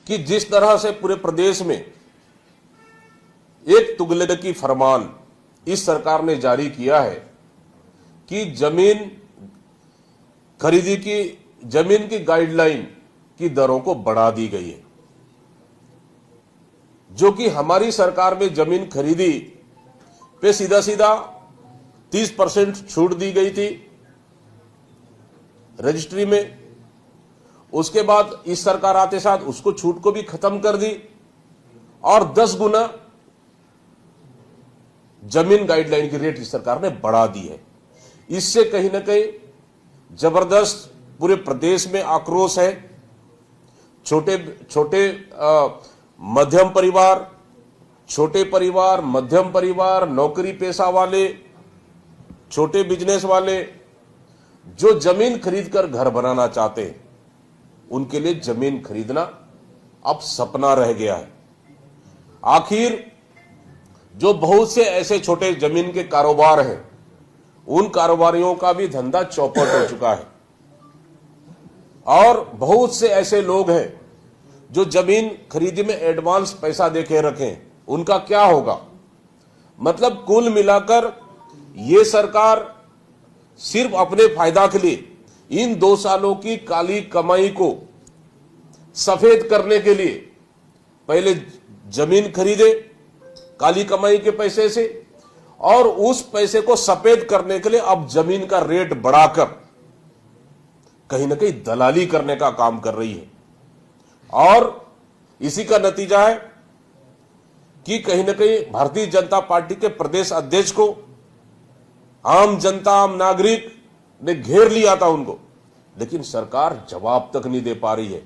कि जिस तरह से पूरे प्रदेश में एक तुगलकी फरमान इस सरकार ने जारी किया है कि जमीन खरीदी की जमीन की गाइडलाइन की दरों को बढ़ा दी गई है, जो कि हमारी सरकार में जमीन खरीदी पे सीधा सीधा 30% छूट दी गई थी रजिस्ट्री में। उसके बाद इस सरकार आते साथ उसको छूट को भी खत्म कर दी और 10 गुना जमीन गाइडलाइन की रेट इस सरकार ने बढ़ा दी है। इससे कहीं ना कहीं जबरदस्त पूरे प्रदेश में आक्रोश है। छोटे छोटे मध्यम परिवार, छोटे परिवार, मध्यम परिवार, नौकरी पेशा वाले, छोटे बिजनेस वाले जो जमीन खरीदकर घर बनाना चाहते हैं, उनके लिए जमीन खरीदना अब सपना रह गया है। आखिर जो बहुत से ऐसे छोटे जमीन के कारोबार हैं, उन कारोबारियों का भी धंधा चौपट हो चुका है और बहुत से ऐसे लोग हैं जो जमीन खरीदी में एडवांस पैसा देके रखें, उनका क्या होगा। मतलब कुल मिलाकर ये सरकार सिर्फ अपने फायदा के लिए इन 2 सालों की काली कमाई को सफेद करने के लिए पहले जमीन खरीदे काली कमाई के पैसे से और उस पैसे को सफेद करने के लिए अब जमीन का रेट बढ़ाकर कहीं ना कहीं दलाली करने का काम कर रही है। और इसी का नतीजा है कि कहीं ना कहीं भारतीय जनता पार्टी के प्रदेश अध्यक्ष को आम जनता, आम नागरिक ने घेर लिया था उनको, लेकिन सरकार जवाब तक नहीं दे पा रही है।